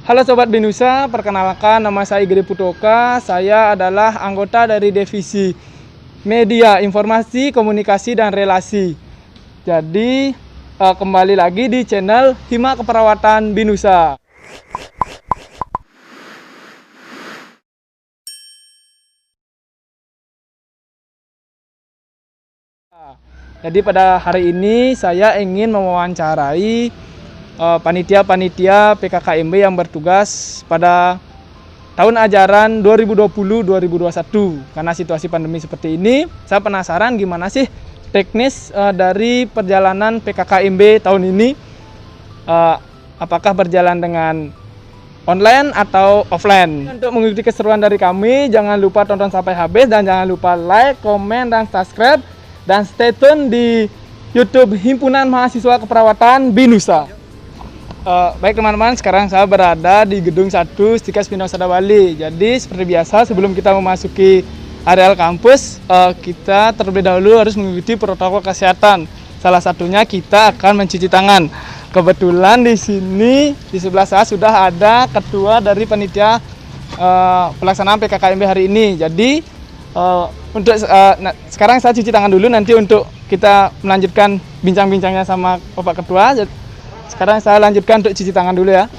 Halo Sobat Binusa, perkenalkan nama saya Igede Putoka. Saya adalah anggota dari Divisi Media, Informasi, Komunikasi, dan Relasi. Jadi, kembali lagi di channel Hima Keperawatan Binusa. Jadi pada hari ini saya ingin mewawancarai panitia-panitia PKKMB yang bertugas pada tahun ajaran 2020-2021. Karena situasi pandemi seperti ini, saya penasaran gimana sih teknis dari perjalanan PKKMB tahun ini. Apakah berjalan dengan online atau offline? Untuk mengikuti keseruan dari kami, jangan lupa tonton sampai habis dan jangan lupa like, komen, dan subscribe. Dan stay tune di YouTube Himpunan Mahasiswa Keperawatan Binusa. Baik teman-teman, sekarang saya berada di Gedung 1 Stikas Binusada Bali. Jadi seperti biasa, sebelum kita memasuki areal kampus, kita terlebih dahulu harus mengikuti protokol kesehatan. Salah satunya kita akan mencuci tangan. Kebetulan di sini di sebelah saya sudah ada ketua dari panitia pelaksanaan PKKMB hari ini. Jadi sekarang saya cuci tangan dulu, nanti untuk kita melanjutkan bincang-bincangnya sama Bapak Ketua. Sekarang saya lanjutkan untuk cuci tangan dulu ya.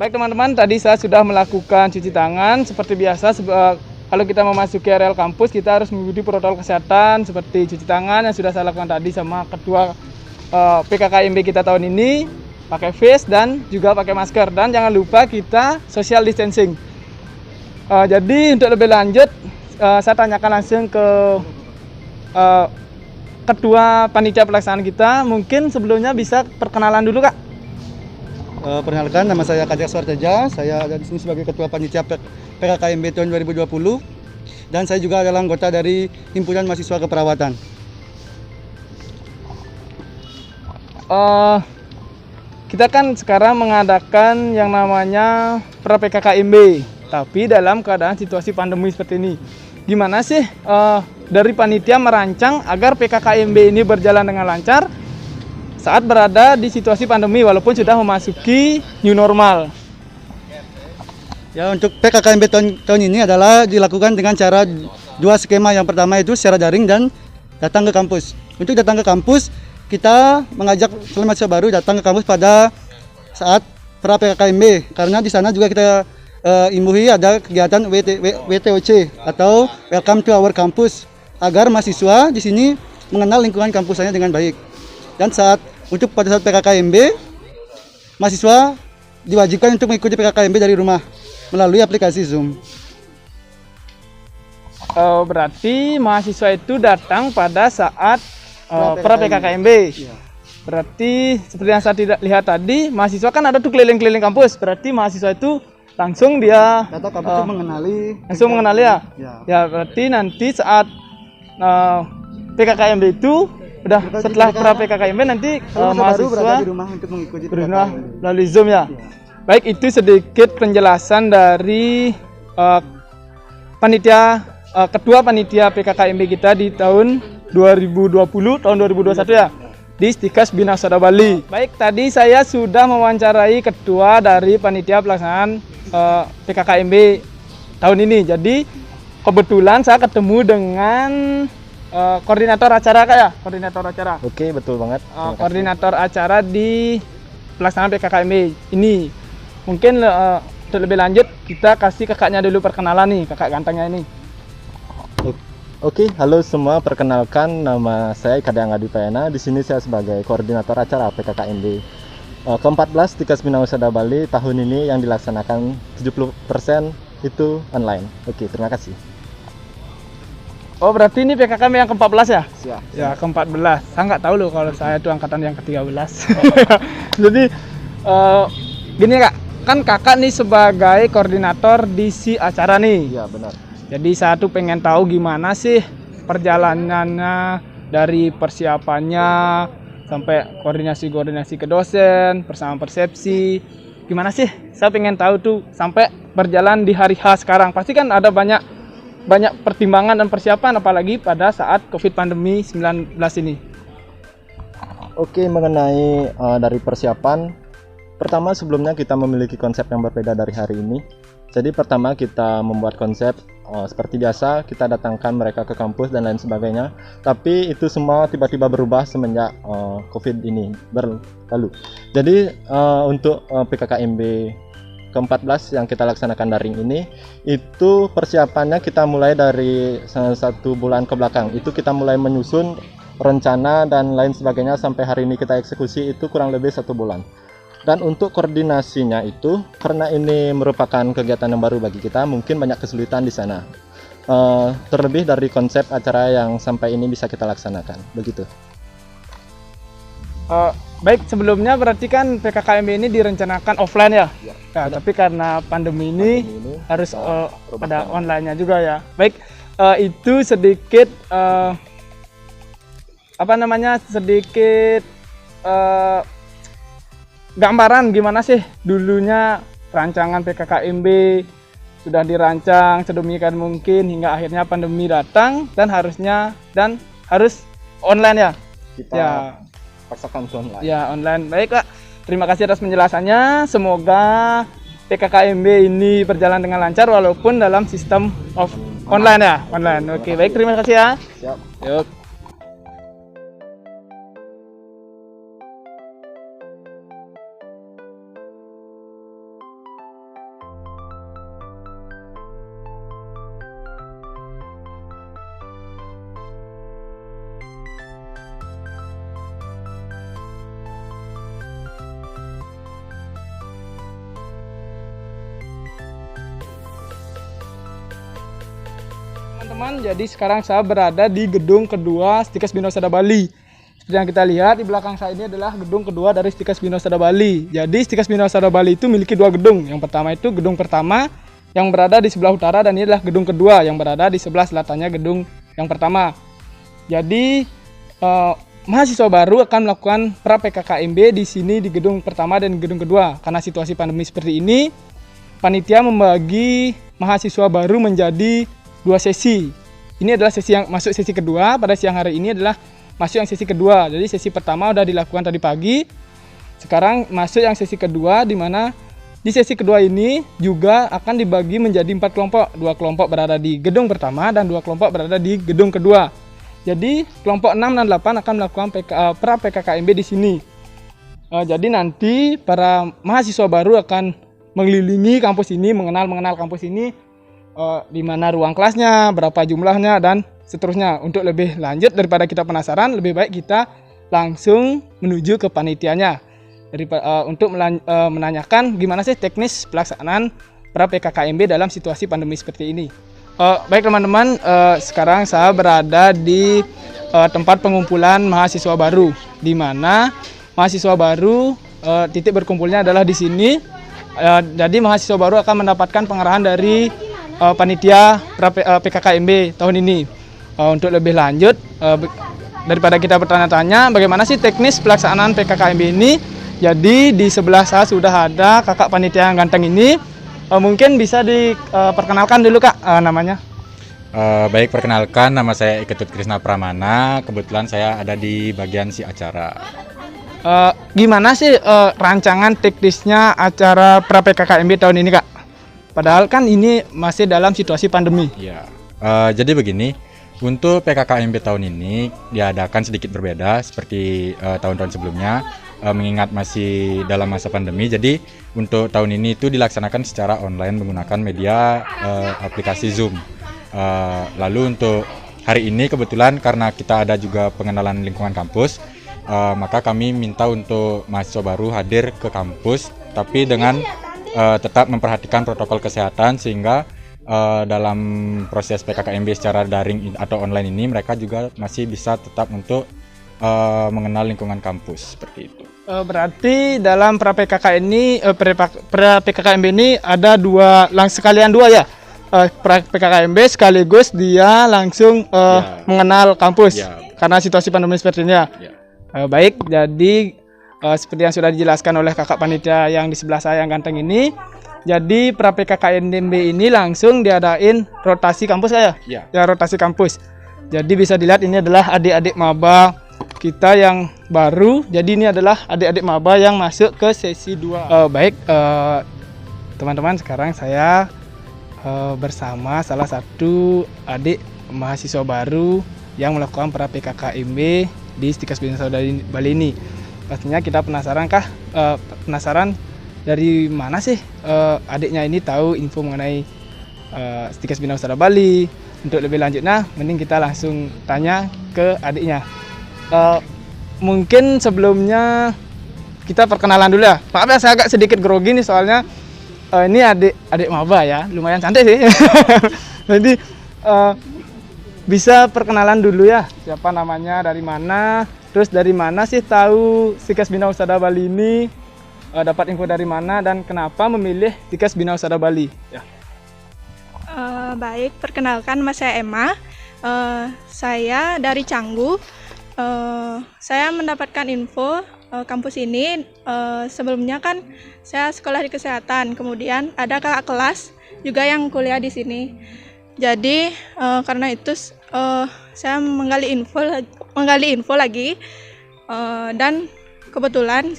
Baik teman-teman, tadi saya sudah melakukan cuci tangan. Seperti biasa, kalau kita memasuki areal kampus, kita harus mengikuti protokol kesehatan seperti cuci tangan yang sudah saya lakukan tadi sama ketua PKKMB kita tahun ini, pakai face dan juga pakai masker. Dan jangan lupa kita social distancing. Jadi untuk lebih lanjut, saya tanyakan langsung ke ketua panitia pelaksanaan kita. Mungkin sebelumnya bisa perkenalan dulu, Kak. Perkenalkan, nama saya Kadek Suarteja. Saya ada di sini sebagai ketua panitia PKKMB tahun 2020 dan saya juga adalah anggota dari Himpunan Mahasiswa Keperawatan. Kita kan sekarang mengadakan yang namanya pra-PKKMB, tapi dalam keadaan situasi pandemi seperti ini. Gimana sih dari panitia merancang agar PKKMB ini berjalan dengan lancar saat berada di situasi pandemi walaupun sudah memasuki new normal? Ya, untuk PKKMB tahun ini adalah dilakukan dengan cara dua skema. Yang pertama itu secara daring dan datang ke kampus. Untuk datang ke kampus, kita mengajak mahasiswa baru datang ke kampus pada saat pra PKKMB, karena di sana juga kita imbuhi ada kegiatan WTOC atau Welcome to Our Campus, agar mahasiswa di sini mengenal lingkungan kampusnya dengan baik. Dan pada saat PKKMB, mahasiswa diwajibkan untuk mengikuti PKKMB dari rumah melalui aplikasi Zoom. Berarti mahasiswa itu datang pada saat pra PKKMB. Ya. Berarti seperti yang saya tidak lihat tadi, mahasiswa kan ada tuh keliling-keliling kampus. Berarti mahasiswa itu langsung dia datang kampus mengenali ya. Ya, berarti nanti saat PKKMB itu setelah pra PKKMB nanti mahasiswa di rumah untuk mengikuti melalui Zoom ya. Baik, itu sedikit penjelasan dari ketua panitia PKKMB kita di tahun 2020 tahun 2021 ya, di Stikas Binusada Bali. Baik, tadi saya sudah mewawancarai ketua dari panitia pelaksanaan PKKMB tahun ini. Jadi kebetulan saya ketemu dengan koordinator acara, Kak ya? Koordinator acara. Oke, betul banget. Koordinator acara di pelaksanaan PKKMB ini. Mungkin untuk lebih lanjut kita kasih kakaknya dulu perkenalan nih, kakak gantengnya ini. Oke, halo semua, perkenalkan nama saya Kadek Angadi Payana. Di sini saya sebagai koordinator acara PKKMB ke-14 Stikas Binusada Bali tahun ini yang dilaksanakan 70% itu online. Oke, terima kasih. Oh, berarti ini PKKMB yang ke-14 ya? Siap. Ya, ke-14. Saya nggak tahu loh kalau saya itu angkatan yang ke-13. Jadi, gini Kak, kan kakak nih sebagai koordinator di si acara nih. Iya, benar. Jadi saya tuh pengen tahu gimana sih perjalanannya dari persiapannya sampai koordinasi ke dosen, persamaan persepsi. Gimana sih? Saya pengen tahu tuh sampai berjalan di hari H sekarang. Pasti kan ada banyak pertimbangan dan persiapan apalagi pada saat Covid pandemi 19 ini. Oke, mengenai dari persiapan, pertama sebelumnya kita memiliki konsep yang berbeda dari hari ini. Jadi pertama kita membuat konsep seperti biasa, kita datangkan mereka ke kampus dan lain sebagainya. Tapi itu semua tiba-tiba berubah semenjak Covid ini berlalu. Jadi untuk PKKMB ke-14 yang kita laksanakan daring ini, itu persiapannya kita mulai dari 1 bulan ke belakang. Itu kita mulai menyusun rencana dan lain sebagainya sampai hari ini kita eksekusi itu kurang lebih 1 bulan. Dan untuk koordinasinya itu, karena ini merupakan kegiatan yang baru bagi kita, mungkin banyak kesulitan di sana. Terlebih dari konsep acara yang sampai ini bisa kita laksanakan, begitu. Baik, sebelumnya berarti kan PKKMB ini direncanakan offline ya? Nah, tapi karena pandemi ini harus ada online-nya juga ya. Baik, itu sedikit sedikit gambaran gimana sih dulunya rancangan PKKMB sudah dirancang sedemikian mungkin hingga akhirnya pandemi datang dan harus online ya. Kita paksakan online. Ya, online. Baik, Kak. Terima kasih atas penjelasannya. Semoga PKKMB ini berjalan dengan lancar walaupun dalam sistem online ya. Online. Oke, baik. Terima kasih ya. Siap. Yuk. Teman-teman, jadi sekarang saya berada di gedung kedua Stikes Bhinnasada Bali. Seperti yang kita lihat di belakang saya ini adalah gedung kedua dari Stikes Bhinnasada Bali. Jadi Stikes Bhinnasada Bali itu memiliki 2 gedung. Yang pertama itu gedung pertama yang berada di sebelah utara dan ini adalah gedung kedua yang berada di sebelah selatannya gedung yang pertama. Jadi mahasiswa baru akan melakukan pra PKKMB di sini di gedung pertama dan gedung kedua. Karena situasi pandemi seperti ini, panitia membagi mahasiswa baru menjadi 2 sesi. Ini adalah sesi yang masuk sesi kedua. Pada siang hari ini adalah masuk yang sesi kedua. Jadi sesi pertama udah dilakukan tadi pagi. Sekarang masuk yang sesi kedua, di mana di sesi kedua ini juga akan dibagi menjadi 4 kelompok. 2 kelompok berada di gedung pertama dan 2 kelompok berada di gedung kedua. Jadi kelompok 6 dan 8 akan melakukan pra PKKMB di sini. Jadi nanti para mahasiswa baru akan mengelilingi kampus ini, mengenal kampus ini. Di mana ruang kelasnya, berapa jumlahnya, dan seterusnya. Untuk lebih lanjut daripada kita penasaran, lebih baik kita langsung menuju ke panitianya untuk menanyakan gimana sih teknis pelaksanaan pra PKKMB dalam situasi pandemi seperti ini. Baik teman-teman, sekarang saya berada di tempat pengumpulan mahasiswa baru, di mana mahasiswa baru titik berkumpulnya adalah di sini. Jadi mahasiswa baru akan mendapatkan pengarahan dari panitia PKKMB tahun ini. Untuk lebih lanjut, daripada kita bertanya-tanya bagaimana sih teknis pelaksanaan PKKMB ini, jadi di sebelah saya sudah ada kakak panitia yang ganteng ini. Mungkin bisa diperkenalkan dulu Kak namanya. Baik, perkenalkan, nama saya Iketut Krisna Pramana. Kebetulan saya ada di bagian si acara. Gimana sih rancangan teknisnya acara pra PKKMB tahun ini Kak? Padahal kan ini masih dalam situasi pandemi. Ya, jadi begini, untuk PKKMB tahun ini diadakan sedikit berbeda seperti tahun-tahun sebelumnya, mengingat masih dalam masa pandemi. Jadi untuk tahun ini itu dilaksanakan secara online menggunakan media aplikasi Zoom. Lalu untuk hari ini kebetulan karena kita ada juga pengenalan lingkungan kampus, maka kami minta untuk mahasiswa baru hadir ke kampus, tapi dengan tetap memperhatikan protokol kesehatan sehingga dalam proses PKKMB secara daring atau online ini mereka juga masih bisa tetap untuk mengenal lingkungan kampus seperti itu. Berarti dalam pra PKKMB ini ada sekalian dua ya? Pra PKKMB sekaligus dia langsung mengenal kampus. Ya. karena situasi pandemi seperti ini ya. Baik, jadi seperti yang sudah dijelaskan oleh kakak panitia yang di sebelah saya yang ganteng ini, jadi pra-PKKMB ini langsung diadain rotasi kampus ya? Ya, rotasi kampus. Jadi bisa dilihat ini adalah adik-adik maba kita yang baru. Jadi ini adalah adik-adik maba yang masuk ke sesi 2. Baik, teman-teman, sekarang saya bersama salah satu adik mahasiswa baru yang melakukan pra-PKKMB di Stikas Bina Saudara Bali ini. Pastinya kita penasaran dari mana sih adiknya ini tahu info mengenai Stikas Bina Saudara Bali. Untuk lebih lanjutnya, mending kita langsung tanya ke adiknya. Mungkin sebelumnya kita perkenalan dulu ya. Maaf ya, saya agak sedikit grogi nih soalnya ini adik maba ya, lumayan cantik sih. Jadi bisa perkenalan dulu ya, siapa namanya, dari mana, terus dari mana sih tahu Stikas Bina Saudara Bali ini, dapat info dari mana dan kenapa memilih Stikas Bina Saudara Bali ya. Baik, perkenalkan nama saya Emma. Saya dari Canggu. Saya mendapatkan info kampus ini sebelumnya kan saya sekolah di kesehatan, kemudian ada kakak kelas juga yang kuliah di sini. Jadi karena itu saya menggali info lagi dan kebetulan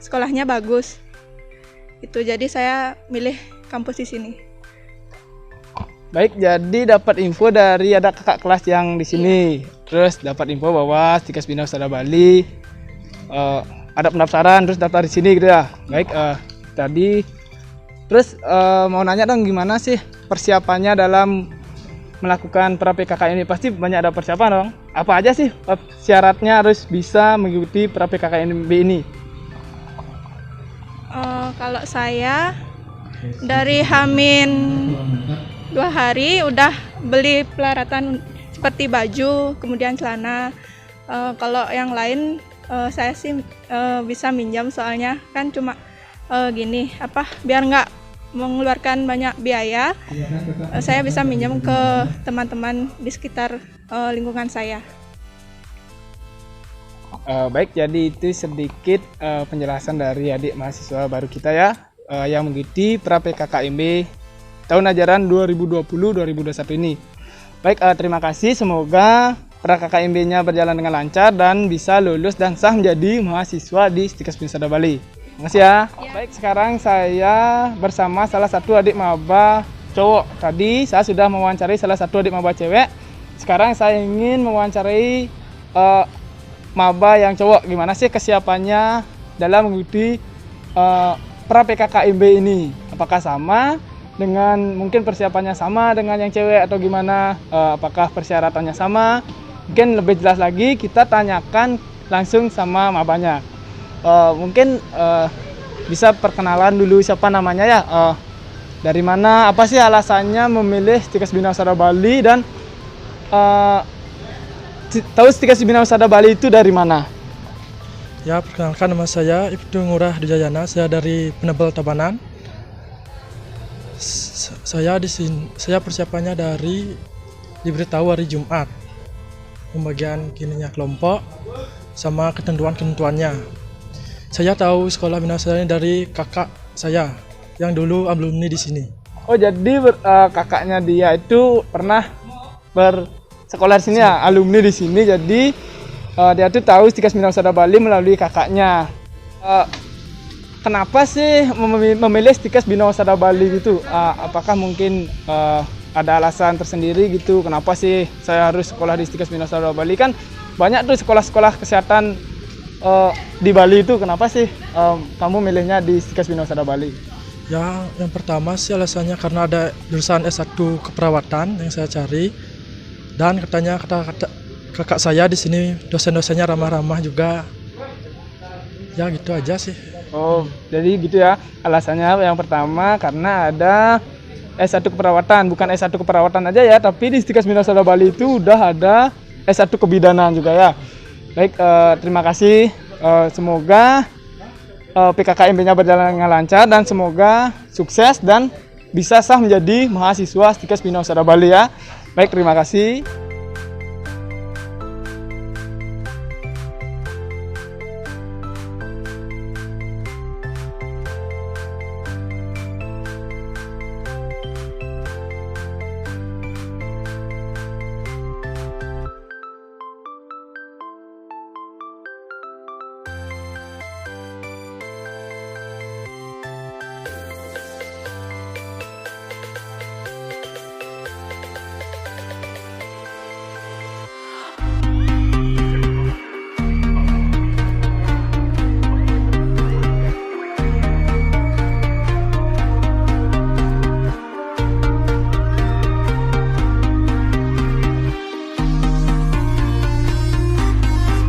sekolahnya bagus. Itu jadi saya milih kampus di sini. Baik, jadi dapat info dari ada kakak kelas yang di sini. Terus dapat info bahwa Stikas Bina Saudara Bali ada pendaftaran, terus daftar di sini gitu ya. Baik, tadi terus mau nanya dong, gimana sih persiapannya dalam melakukan pra-PKKMB ini? Pasti banyak ada persiapan dong. Apa aja sih syaratnya harus bisa mengikuti pra-PKKMB ini? Kalau saya dari Hamin 2 hari udah beli peralatan seperti baju, kemudian celana. Kalau yang lain saya sih bisa minjam, soalnya kan cuma biar nggak mengeluarkan banyak biaya, saya bisa minjam ke teman-teman di sekitar lingkungan saya. Baik, jadi itu sedikit penjelasan dari adik mahasiswa baru kita ya, yang mengikuti pra-PKKMB tahun ajaran 2020-2021 ini. Baik, terima kasih, semoga pra-KKMB-nya berjalan dengan lancar dan bisa lulus dan sah menjadi mahasiswa di Stikas Bina Saudara Bali. Terima kasih ya. Baik, sekarang saya bersama salah satu adik maba cowok. Tadi saya sudah mewawancarai salah satu adik maba cewek. Sekarang saya ingin mewawancarai maba yang cowok. Gimana sih kesiapannya dalam mengikuti pra-PKKMB ini? Apakah sama dengan, mungkin persiapannya sama dengan yang cewek atau gimana? Apakah persyaratannya sama? Mungkin lebih jelas lagi kita tanyakan langsung sama mabanya. Mungkin bisa perkenalan dulu siapa namanya ya, dari mana, apa sih alasannya memilih Stikas Bina Saudara Bali, dan tahu Stikas Bina Saudara Bali itu dari mana? Ya, perkenalkan, nama saya Ibtu Ngurah Dujayana, saya dari Penebel Tabanan. Saya di sini, saya persiapannya dari diberitahu hari Jumat, pembagian gininya kelompok sama ketentuannya. Saya tahu sekolah Bina Saudara ini dari kakak saya yang dulu alumni di sini. Oh, jadi kakaknya dia itu pernah bersekolah di sini ya, alumni di sini. Jadi dia tuh tahu Stikas Bina Saudara Bali melalui kakaknya. Kenapa sih memilih Stikas Bina Saudara Bali gitu? Apakah mungkin ada alasan tersendiri gitu? Kenapa sih saya harus sekolah di Stikas Bina Saudara Bali? Kan banyak tuh sekolah-sekolah kesehatan di Bali itu. Kenapa sih kamu milihnya di Stikas Bina Saudara Bali? Ya, yang pertama sih alasannya karena ada jurusan S1 keperawatan yang saya cari, dan katanya kata kakak saya di sini dosen-dosennya ramah-ramah juga. Ya, gitu aja sih. Oh, jadi gitu ya alasannya. Yang pertama karena ada S1 keperawatan, bukan S1 keperawatan aja ya, tapi di Stikas Bina Saudara Bali itu udah ada S1 kebidanan juga ya. Baik, terima kasih. Semoga PKKMB-nya berjalan dengan lancar dan semoga sukses dan bisa sah menjadi mahasiswa Stikas Bina Saudara Bali ya. Baik, terima kasih.